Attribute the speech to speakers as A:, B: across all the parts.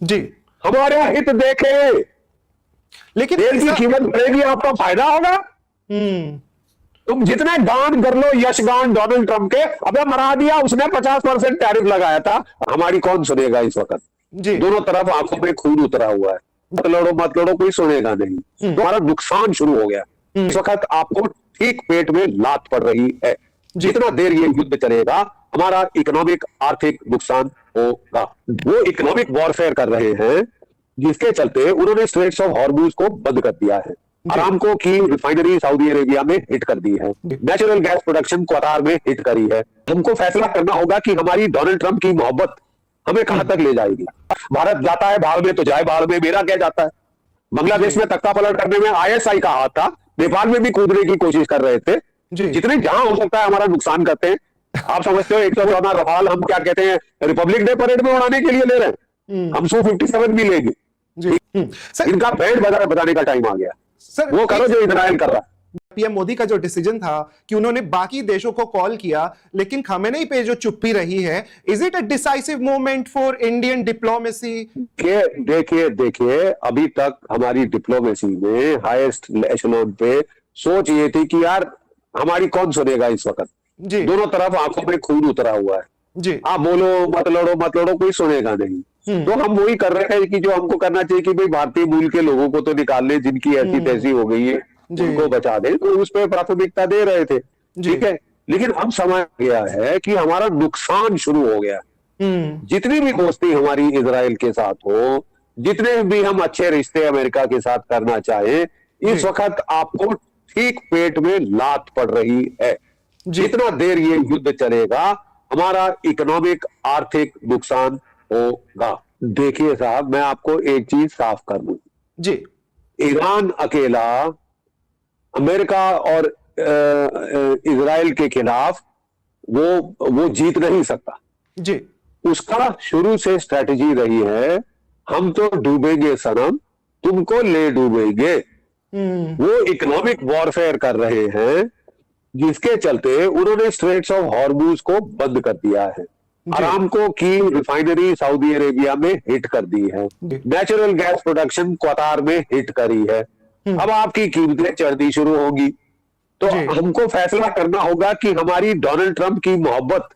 A: जी।
B: हमारे हित देखे,
A: लेकिन
B: तेल की कीमत बढ़ेगी, आपका फायदा होगा। तुम जितने गान कर लो, यशगान डोनाल्ड ट्रंप के, अबे मरा दिया उसने, 50% टैरिफ लगाया था। हमारी कौन सुनेगा इस वक्त?
A: जी।
B: दोनों तरफ आंखों में खून उतरा हुआ है। मत लड़ो, कोई सुनेगा नहीं। तो हमारा नुकसान शुरू हो गया। इस वक्त आपको ठीक पेट में लात पड़ रही है। जितना देर ये युद्ध चलेगा, हमारा इकोनॉमिक आर्थिक नुकसान होगा। वो इकोनॉमिक वॉरफेयर कर रहे हैं, जिसके चलते उन्होंने स्ट्रेट्स ऑफ हॉर्मुज को बंद कर दिया है। अरामको की रिफाइनरी सऊदी अरेबिया में हिट कर दी है। नेचुरल गैस प्रोडक्शन कतार में हिट करी है। हमको फैसला करना होगा कि हमारी डोनाल्ड ट्रंप की मोहब्बत हमें कहां तक ले जाएगी। भारत जाता है भाड़ में तो जाए भाड़ में, मेरा क्या जाता है। बांग्लादेश में तख्ता पलट करने में आईएसआई का हाथ था। नेपाल में भी कूदने की कोशिश कर रहे थे। जितने जहां हो सकता है हमारा नुकसान करते हैं। आप समझते हो 114 रफाल हम क्या कहते हैं, रिपब्लिक डे परेड में उड़ाने के लिए ले रहे हैं। हम Su-57 भी लेंगे। इनका बैंड बजाने का टाइम आ गया।
A: सर,
B: वो करो जो इजराइल कर रहा है।
A: पीएम मोदी का जो डिसीजन था कि उन्होंने बाकी देशों को कॉल किया, लेकिन खामेनेई पे जो चुप्पी रही है, is it a decisive moment for Indian diplomacy?
B: देखिए अभी तक हमारी डिप्लोमेसी में हाईएस्ट एशेलोन पे सोच ये थी कि यार हमारी कौन सुनेगा इस वक्त। दोनों तरफ आंखों में खून उतरा हुआ है। आप बोलो मत लड़ो, कोई सुनेगा नहीं। तो हम वही कर रहे हैं कि जो हमको करना चाहिए कि भाई भारतीय मूल के लोगों को तो निकाल ले, जिनकी ऐसी तैसी हो गई है उनको बचा दे, तो उस पर प्राथमिकता दे रहे थे। ठीक है, लेकिन अब समय गया है कि हमारा नुकसान शुरू हो गया। जितनी भी दोस्ती हमारी इजराइल के साथ हो, जितने भी हम अच्छे रिश्ते अमेरिका के साथ करना चाहे, इस वक्त आपको ठीक पेट में लात पड़ रही है। जितना देर ये युद्ध चलेगा, हमारा इकोनॉमिक आर्थिक नुकसान होगा। देखिए साहब, मैं आपको एक चीज साफ कर दूं
A: जी।
B: ईरान अकेला अमेरिका और इजराइल के खिलाफ वो जीत नहीं सकता
A: जी।
B: उसका शुरू से स्ट्रेटजी रही है, हम तो डूबेंगे सनम, तुमको ले डूबेंगे। वो इकोनॉमिक वॉरफेयर कर रहे हैं, जिसके चलते उन्होंने स्ट्रेट्स ऑफ हॉर्मुज को बंद कर दिया है। अरामको की रिफाइनरी सऊदी अरेबिया में हिट कर दी है। नेचुरल गैस प्रोडक्शन कतार में हिट करी है। अब आपकी कीमतें चढ़नी शुरू होगी। तो हमको फैसला करना होगा कि हमारी डोनाल्ड ट्रंप की मोहब्बत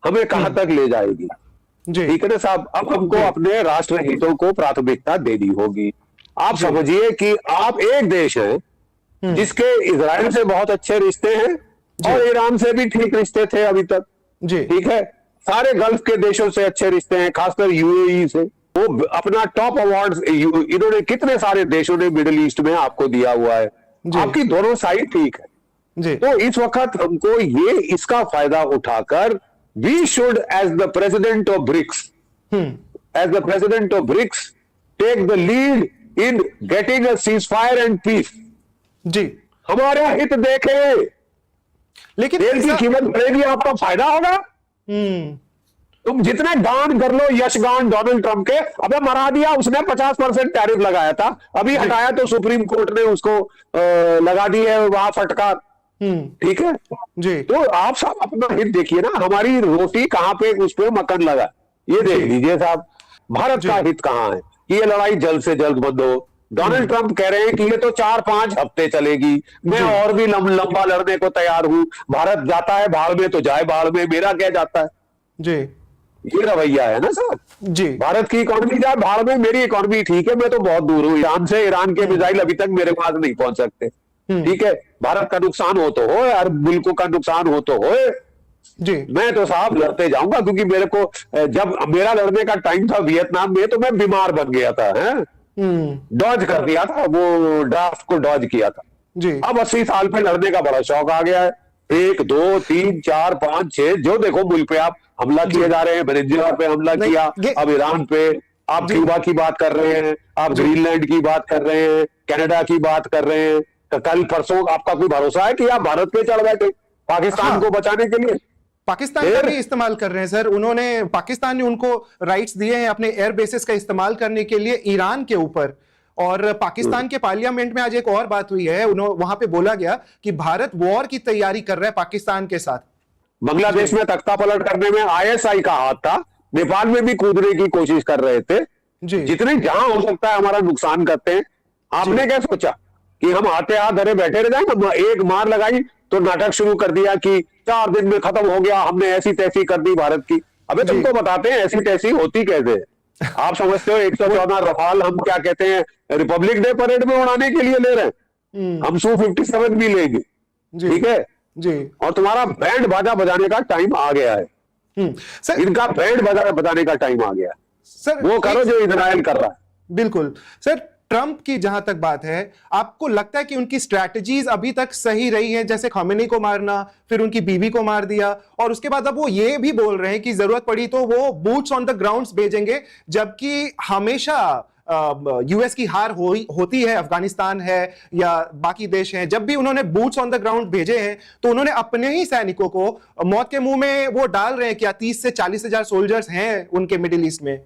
B: हमें कहां तक ले जाएगी। ठीक है ना साहब, अब हमको अपने राष्ट्र हितों को प्राथमिकता देनी होगी। आप समझिए कि आप एक देश है जिसके इजराइल से बहुत अच्छे रिश्ते हैं और ईरान से भी ठीक रिश्ते थे अभी तक। ठीक है, सारे गल्फ के देशों से अच्छे रिश्ते हैं, खासकर यूएई से। वो अपना टॉप अवार्ड इन्होंने कितने सारे देशों ने मिडिल ईस्ट में आपको दिया हुआ है। आपकी दोनों साइड ठीक है। तो इस वक्त हमको ये इसका फायदा उठाकर we should as the president of BRICS take the lead in getting a ceasefire and peace. हमारे हित देखे, लेकिन तेल की कीमत बढ़ेगी, आपका फायदा होगा। तुम जितने गान कर लो, यशगान डोनाल्ड ट्रंप के, अबे मरा दिया उसने, 50% टैरिफ लगाया था, अभी हटाया तो सुप्रीम कोर्ट ने उसको लगा दी है वहां फटकार। ठीक है तो आप सब अपना हित देखिए ना, हमारी रोटी कहां पे, उस पे मक्खन लगा, ये देख लीजिए साहब। भारत का हित कहां है कि ये लड़ाई जल्द से जल्द बंद हो। डोनाल्ड ट्रंप कह रहे हैं कि ये तो 4-5 हफ्ते चलेगी, मैं और भी लंबा लड़ने को तैयार हूं। भारत जाता है भाड़ में तो जाए भाड़ में, मेरा क्या जाता है। ये रवैया है ना साहब। भारत की इकोनॉमी जाए भाड़ में, मेरी इकोनॉमी ठीक है, मैं तो बहुत दूर हूं ईरान से, ईरान के मिसाइल अभी तक मेरे पास नहीं पहुंच सकते। ठीक है, भारत का नुकसान हो तो हो, यार मुल्कों का नुकसान हो तो हो, मैं तो साहब लड़ते जाऊंगा। क्योंकि मेरे को जब मेरा लड़ने का टाइम था वियतनाम में, तो मैं बीमार बन गया था, डॉज कर दिया था, वो ड्राफ्ट को डॉज किया था। अब 80 साल पे लड़ने का बड़ा शौक आ गया है। 1, 2, 3, 4, 5, 6 जो देखो मुल्क पे आप हमला किए जा रहे हैं। वेनेजुएला पे हमला किया, अब ईरान पे, आप क्यूबा की बात कर रहे हैं, आप ग्रीनलैंड की बात कर रहे हैं, कनाडा की बात कर रहे हैं। कल परसों आपका कोई भरोसा है कि आप भारत पे चढ़ बैठे पाकिस्तान को बचाने के लिए?
A: पाकिस्तान का भी इस्तेमाल कर रहे हैं सर। उन्होंने, पाकिस्तान ने उनको राइट्स दिए हैं अपने एयर बेसिस का इस्तेमाल करने के लिए ईरान के ऊपर। और पाकिस्तान के पार्लियामेंट में आज एक और बात हुई है, वहां पे बोला गया कि भारत वॉर की तैयारी कर रहा है पाकिस्तान के साथ।
B: बांग्लादेश में तख्ता पलट करने में आईएसआई का हाथ था, नेपाल में भी कूदने की कोशिश कर रहे थे।
A: जी।
B: जितने जहां हो सकता है हमारा नुकसान करते हैं। आपने क्या सोचा कि हम आते हाथ धरे बैठे रह जाएंगे? एक मार लगाई तो नाटक शुरू कर दिया कि 4 दिन में खत्म हो गया, हमने ऐसी तैसी कर दी भारत की। अबे
A: जी।
B: तुमको बताते हैं ऐसी तैसी होती कैसे है। आप समझते हो 114 रफाल हम क्या कहते हैं रिपब्लिक डे परेड में उड़ाने के लिए ले रहे हैं? हम Su-57 भी लेंगे,
A: जी।
B: ठीक है
A: जी।
B: और तुम्हारा बैंड बाजा बजाने का टाइम आ गया है।
A: सर,
B: इनका बैंड बाजा बजाने का टाइम आ गया है।
A: सर
B: वो करो जो इजराइल कर रहा है।
A: बिल्कुल सर। ट्रंप की जहां तक बात है, आपको लगता है कि उनकी स्ट्रैटेजीज अभी तक सही रही हैं? जैसे खमेनी को मारना, फिर उनकी बीवी को मार दिया, और उसके बाद अब वो ये भी बोल रहे हैं कि जरूरत पड़ी तो वो बूट्स ऑन द ग्राउंड्स भेजेंगे, जबकि हमेशा यूएस की हार होती है, अफगानिस्तान है या बाकी देश हैं, जब भी उन्होंने बूट्स ऑन द ग्राउंड भेजे हैं तो उन्होंने अपने ही सैनिकों को मौत के मुंह में वो डाल रहे हैं। क्या 30 से 40 हजार सोल्जर्स हैं उनके मिडिल ईस्ट में?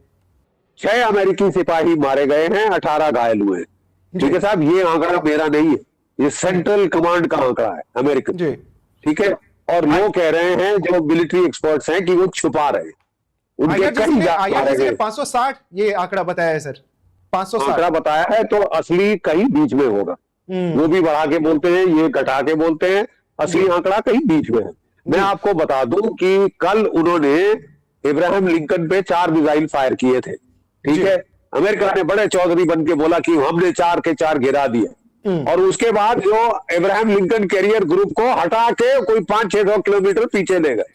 B: 6 अमेरिकी सिपाही मारे गए हैं, 18 घायल हुए। ठीक है साहब, ये आंकड़ा मेरा नहीं है, ये सेंट्रल कमांड का आंकड़ा है अमेरिकन।
A: जी।
B: ठीक है, और लोग कह रहे हैं जो मिलिट्री एक्सपर्ट्स हैं कि वो छुपा रहे हैं, उनके कहीं
A: IRGC ने 560 ये आंकड़ा बताया है सर, 560
B: आंकड़ा बताया है, तो असली कहीं बीच में होगा। वो भी बढ़ा के बोलते हैं, ये घटा के बोलते हैं, असली आंकड़ा कहीं बीच में है। मैं आपको बता दूं कि कल उन्होंने इब्राहिम लिंकन पे 4 मिसाइल फायर किए थे। ठीक है, अमेरिका ने बड़े चौधरी बन के बोला कि हमने 4 के 4 गिरा दिए, और उसके बाद जो इब्राहिम लिंकन कैरियर ग्रुप को हटा के कोई 500-600 किलोमीटर पीछे ले गए।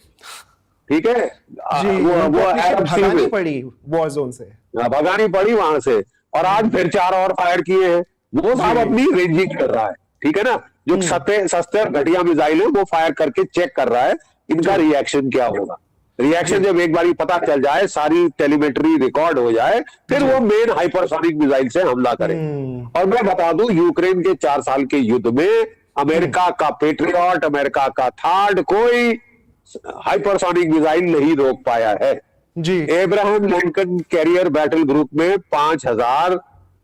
B: ठीक है, वो
A: भगानी पड़ी वॉर जोन से,
B: भगानी पड़ी वहां से, और आज फिर 4 और फायर किए हैं। वो साहब अपनी रेंजिंग कर रहा है। ठीक है ना, जो सस्ते घटिया मिसाइल है वो फायर करके चेक कर रहा है इनका रिएक्शन क्या होगा। रिएक्शन जब एक बार पता चल जाए, सारी टेलीमेट्री रिकॉर्ड हो जाए, फिर वो मेन हाइपरसोनिक मिसाइल से हमला करे। और मैं बता दूं, यूक्रेन के 4 साल के युद्ध में अमेरिका का पेट्रियट, अमेरिका का थार्ड, कोई हाइपरसोनिक मिसाइल नहीं रोक पाया है
A: जी।
B: Abraham Lincoln carrier battle group में 5000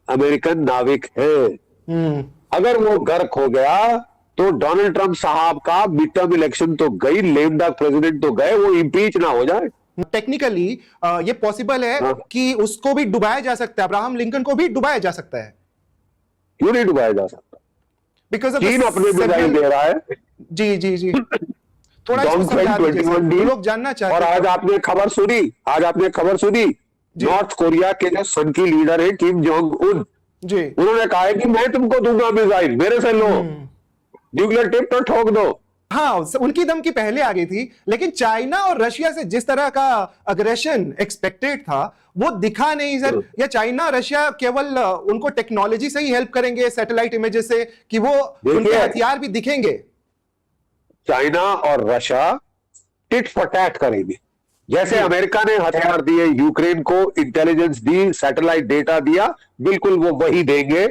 B: अमेरिकन नाविक हैं। अगर वो गर्क हो गया तो डोनाल्ड ट्रंप साहब का मिड टर्म इलेक्शन तो गई, लेम डक प्रेसिडेंट तो गए, वो इम्पीच ना हो जाए।
A: टेक्निकली ये पॉसिबल है कि उसको भी डुबाया जा सकता है, अब्राहम लिंकन को भी डुबाया जा सकता है।
B: क्यों नहीं डुबाया जा सकता?
A: बिकॉज
B: चीन अपने मिसाइल दे रहा है।
A: जी जी जी, थोड़ा लोग जानना चाहते
B: हैं। और आज आपने खबर सुनी, नॉर्थ कोरिया के जो सन की लीडर है किम जोंग उन
A: जी,
B: उन्होंने कहा है कि मैं तुमको दूंगा मिसाइल, मेरे से लो, न्यूक्लियर टिप तो ठोक दो।
A: हाँ, उनकी धमकी पहले आ गई थी, लेकिन चाइना और रशिया से जिस तरह का अग्रेशन एक्सपेक्टेड था वो दिखा नहीं सर। या चाइना रशिया केवल उनको टेक्नोलॉजी से ही हेल्प करेंगे, सैटेलाइट इमेजेस से, कि वो उनके हथियार भी दिखेंगे?
B: चाइना और रशिया टिट फॉर टैट करेंगे। जैसे अमेरिका ने हथियार दिए, यूक्रेन को इंटेलिजेंस दी, सैटेलाइट डेटा दिया, बिल्कुल वो वही देंगे।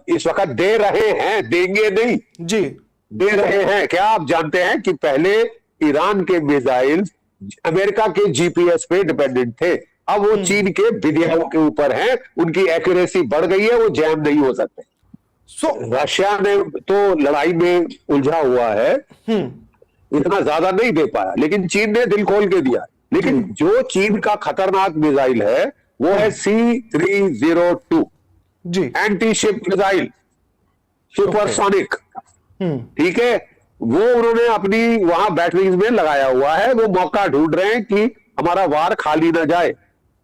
B: इस वक्त दे रहे हैं, देंगे नहीं
A: जी,
B: दे रहे हैं। क्या आप जानते हैं कि पहले ईरान के मिसाइल अमेरिका के जीपीएस पे डिपेंडेंट थे, अब वो चीन के विधियों के ऊपर हैं, उनकी एक्यूरेसी बढ़ गई है, वो जैम नहीं हो सकते। रशिया ने तो लड़ाई में उलझा हुआ है, इतना ज्यादा नहीं दे पाया, लेकिन चीन ने दिल खोल के दिया। लेकिन जो चीन का खतरनाक मिसाइल है वो है C-302
A: जी,
B: एंटी शिप मिसाइल, सुपरसोनिक। ठीक है, वो उन्होंने अपनी वहां बैटरीज में लगाया हुआ है। वो मौका ढूंढ रहे हैं कि हमारा वार खाली ना जाए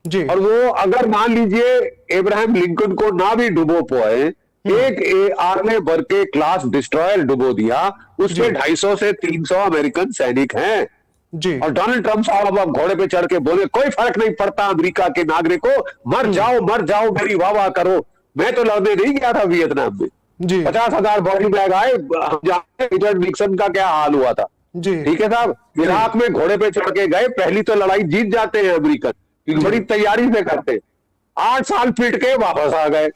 A: जी।
B: और वो अगर मान लीजिए इब्राहिम लिंकन को ना भी डुबो पाए, एक आर्मे बर्के क्लास डिस्ट्रॉयर डुबो दिया, उसमें 250 से 300 अमेरिकन सैनिक हैं
A: जी।
B: और डोनाल्ड ट्रंप साहब अब घोड़े पे चढ़ के बोले कोई फर्क नहीं पड़ता अमेरिका के नागरिकों, मर जाओ मेरी वाह वाह करो। मैं तो लड़ने नहीं गया था वियतनाम में, 50,000 बॉडी बैग आए, हम जानते रिचर्ड निक्सन का क्या हाल हुआ था जी। ठीक है साहब, इराक में घोड़े पे चढ़ के गए, पहली तो लड़ाई जीत जाते हैं अमेरिकन, बड़ी तैयारी से करते, 8 साल पीट के वापस आ गए।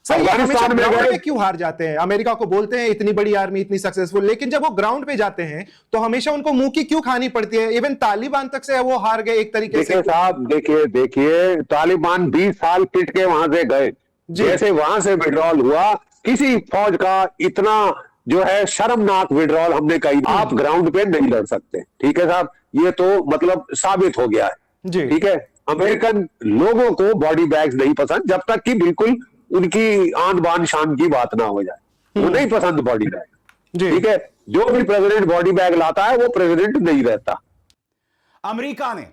A: अफगानिस्तान में गए क्यों हार जाते हैं? अमेरिका को बोलते हैं इतनी बड़ी आर्मी, इतनी सक्सेसफुल, लेकिन जब वो ग्राउंड पे जाते हैं तो हमेशा उनको मुंह की क्यों खानी पड़ती है? इवन तालिबान तक से वो हार गए एक तरीके से।
B: साहब देखिए तालिबान 20 साल पीट के वहां से गए, जैसे वहां से विड्रॉल हुआ, किसी फौज का इतना जो है शर्मनाक विड्रॉल हमने कही, आप ग्राउंड पे नहीं लड़ सकते। ठीक है साहब, ये तो मतलब साबित हो गया है। ठीक है, अमेरिकन लोगों को बॉडी बैग्स नहीं पसंद जब तक कि बिल्कुल उनकी आन बान शान की बात ना हो जाए। वो नहीं पसंद बॉडी बैग। ठीक है, जो भी प्रेसिडेंट बॉडी बैग लाता है वो प्रेसिडेंट नहीं रहता।
C: अमेरिका ने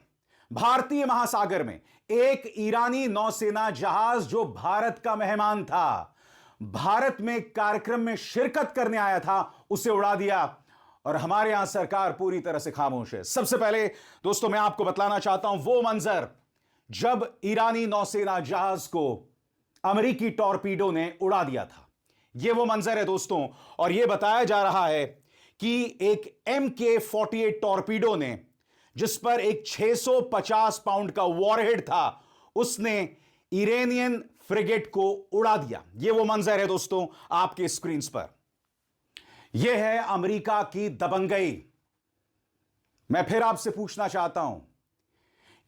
C: भारतीय महासागर में एक ईरानी नौसेना जहाज जो भारत का मेहमान था, भारत में कार्यक्रम में शिरकत करने आया था, उसे उड़ा दिया। और हमारे यहां सरकार पूरी तरह से खामोश है। सबसे पहले दोस्तों मैं आपको बतलाना चाहता हूं वो मंजर जब ईरानी नौसेना जहाज को अमेरिकी टॉर्पीडो ने उड़ा दिया था। यह वो मंजर है दोस्तों, और यह बताया जा रहा है कि एक MK-48 टॉर्पीडो ने, जिस पर एक 650 पाउंड का वॉरहेड था, उसने ईरानियन फ्रिगेट को उड़ा दिया। यह वो मंजर है दोस्तों आपके स्क्रीन पर। यह है अमेरिका की दबंगई। मैं फिर आपसे पूछना चाहता हूं,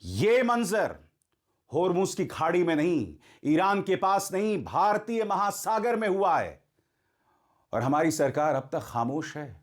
C: यह मंजर होर्मुज की खाड़ी में नहीं, ईरान के पास नहीं, भारतीय महासागर में हुआ है, और हमारी सरकार अब तक खामोश है।